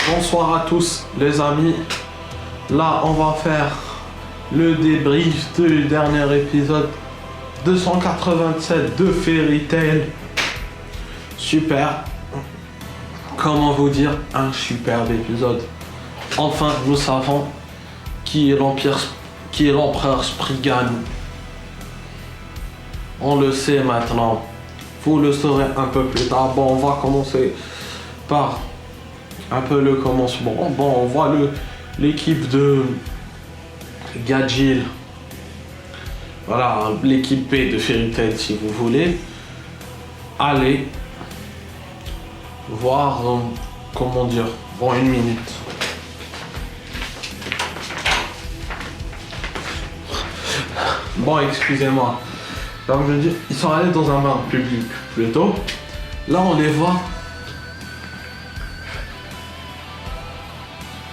Bonsoir à tous les amis. Là on va faire le débrief du dernier épisode 287 de Fairy Tail. Super. Comment vous dire, un superbe épisode. Enfin nous savons qui est l'empereur Spriggan. On le sait maintenant. Vous le saurez un peu plus tard. Bon, on va commencer par un peu le commencement. Bon, on voit l'équipe de Gajeel. Voilà, l'équipe B de Fairy Tail si vous voulez. Allez voir, comment dire, bon, une minute. Bon, excusez-moi. Donc je dis, ils sont allés dans un bain public plutôt. Là on les voit.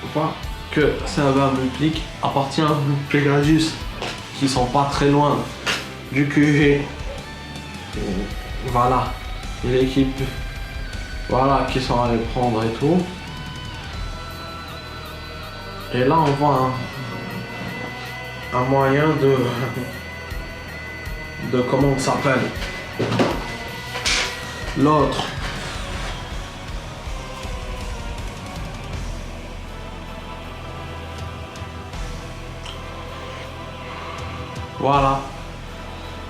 On voit que c'est un bain public appartient à Pegasus, qui sont pas très loin du QG. Et voilà. Et l'équipe, voilà, qui sont allés prendre et tout. Et là on voit un moyen de comment on s'appelle l'autre. Voilà,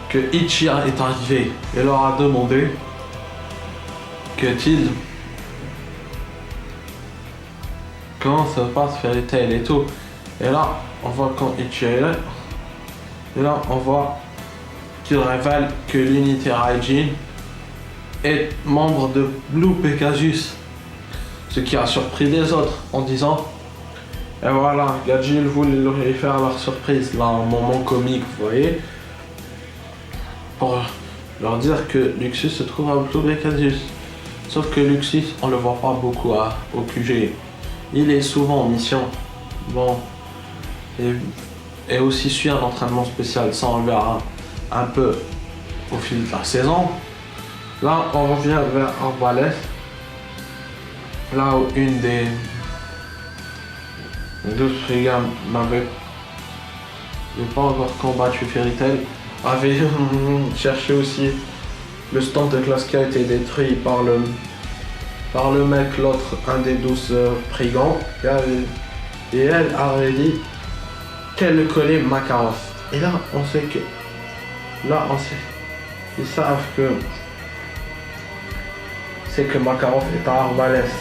que Ichiya est arrivé et leur a demandé comment ça se passe Fairy Tail et tout. Et là on voit quand Ichiya est là, et là on voit qu'il révèle que l'unité Raijin est membre de Blue Pegasus, ce qui a surpris les autres en disant, et voilà, Gajeel voulait leur faire leur surprise, là un moment comique, vous voyez, pour leur dire que Luxus se trouve à Blue Pegasus. Sauf que Luxus, on le voit pas beaucoup au QG, il est souvent en mission, bon, et aussi suit un entraînement spécial, ça on le verra un peu au fil de la saison. Là on revient vers Arbalest, là où une des deux Spriggan n'avait pas encore combattu Fairy Tail, avait cherché aussi le stand de classe qui a été détruit par le mec, l'autre, un des 12 brigands, et elle avait dit qu'elle le collait Makarov. Et là on sait que ils savent que c'est que Makarov est à Arbalest.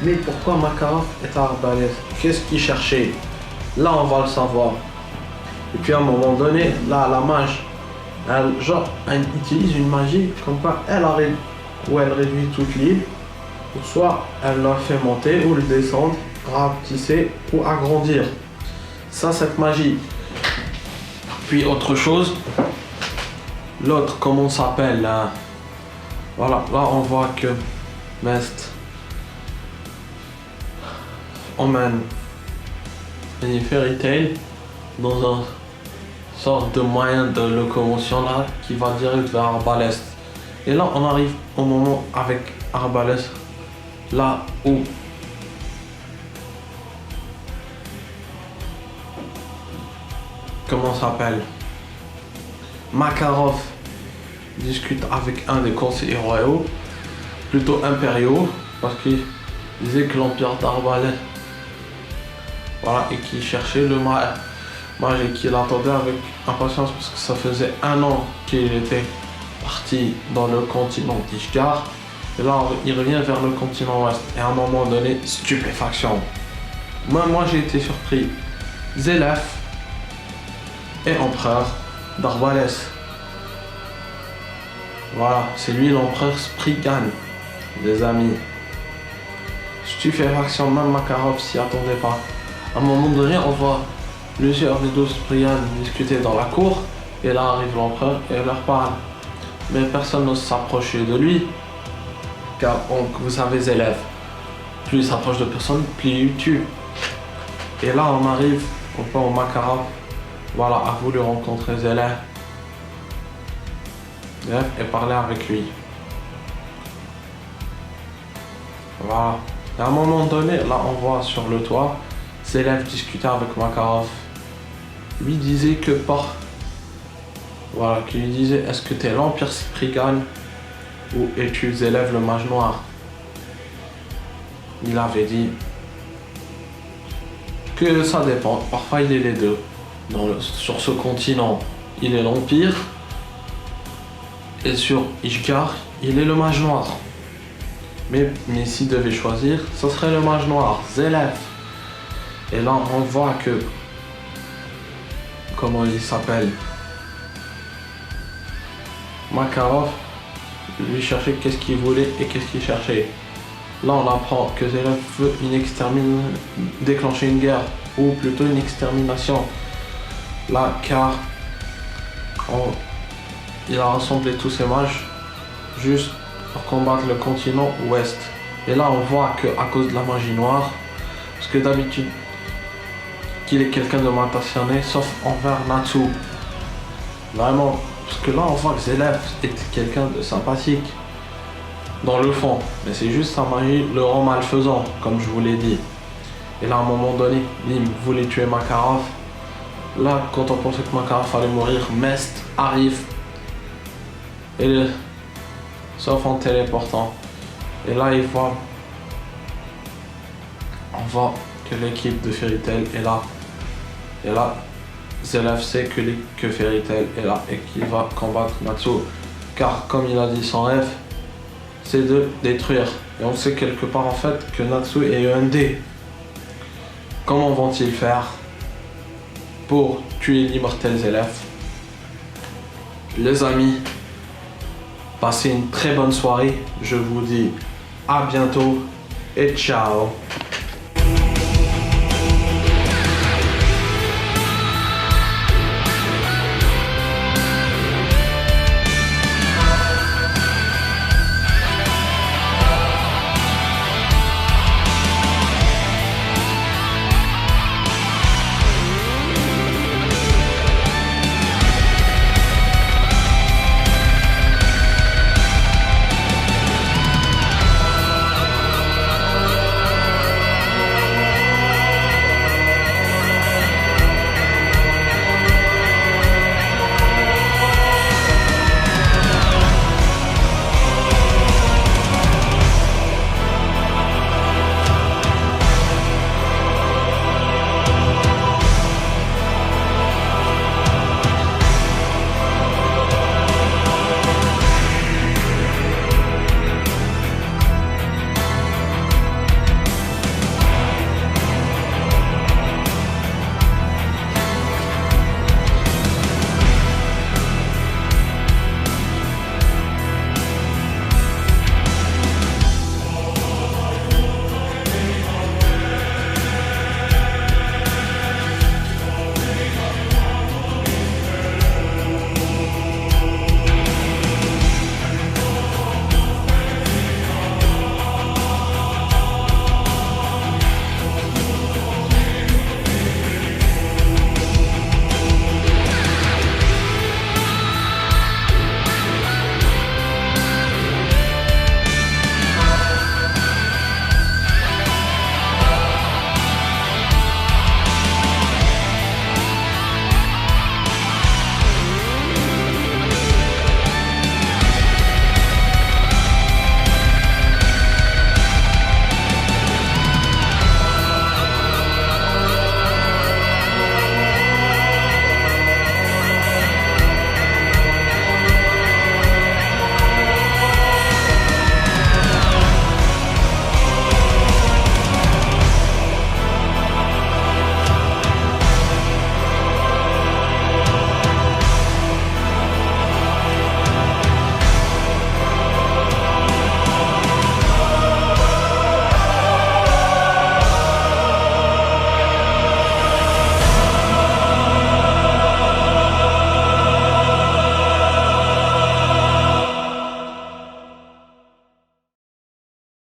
Mais pourquoi Makarov est à Arbalest? Qu'est-ce qu'il cherchait? Là on va le savoir. Et puis à un moment donné, là la mage, elle utilise une magie comme quoi elle réduit toute l'île, ou soit elle la fait monter ou le descendre, rapetisser ou agrandir. Ça, cette magie. Puis autre chose, l'autre, comment on s'appelle là? Voilà, là on voit que Mest emmène Fairy Tail dans un sorte de moyen de locomotion là qui va direct vers Arbalest. Et là on arrive au moment avec Arbalest, là où comment ça s'appelle, Makarov discute avec un des conseillers royaux, plutôt impériaux, parce qu'il disait que l'empire d'Arbalest, voilà, et qu'il cherchait le mage et qu'il attendait avec impatience parce que ça faisait 1 an qu'il était parti dans le continent d'Ishgard, et là il revient vers le continent ouest, et à un moment donné, stupéfaction. Moi j'ai été surpris. Zélef et empereur d'Arbalest. Voilà, c'est lui l'empereur Spriggan, des amis. Stupéfaction, même Makarov s'y attendait pas. À un moment donné, on voit plusieurs des 12 Spriggan discuter dans la cour, et là arrive l'empereur et leur parle. Mais personne n'ose s'approcher de lui, car vous savez, Zélef, plus il s'approche de personne, plus il tue. Et là on arrive au point où Makarov, voilà, a voulu rencontrer Zélef et parler avec lui. Voilà. Et à un moment donné, là, on voit sur le toit, Zelev discutait avec Makarov. Lui disait que Voilà, qui lui disait, est-ce que t'es l'Empire Spriggan ou es-tu Zelev le mage noir? Il avait dit que ça dépend. Parfois, il est les deux. Sur ce continent, il est l'Empire. Et sur Ishgard, il est le mage noir. Mais s'il devait choisir, ce serait le mage noir, Zelev. Et là, on voit que... Comment il s'appelle? Makarov lui cherchait qu'est-ce qu'il voulait et qu'est-ce qu'il cherchait. Là, on apprend que Zelev veut déclencher une guerre, ou plutôt une extermination. Là, car il a rassemblé tous ses mages juste pour combattre le continent ouest. Et là, on voit qu'à cause de la magie noire, parce que d'habitude, qu'il est quelqu'un de mal intentionné, sauf envers Natsu. Vraiment, parce que là, on voit que Zelev est quelqu'un de sympathique, dans le fond. Mais c'est juste sa magie le rend malfaisant, comme je vous l'ai dit. Et là, à un moment donné, Lim voulait tuer Makarov. Là, quand on pensait que Makarov allait mourir, Mest arrive. Sauf en téléportant. Et là, on voit que l'équipe de Fairy Tail est là. Et là, Zelev sait que Fairy Tail est là et qu'il va combattre Natsu. Car, comme il a dit, son rêve, c'est de détruire. Et on sait quelque part en fait que Natsu est un dé. Comment vont-ils faire pour tuer l'immortel Zelev? Les amis, passez une très bonne soirée. Je vous dis à bientôt et ciao.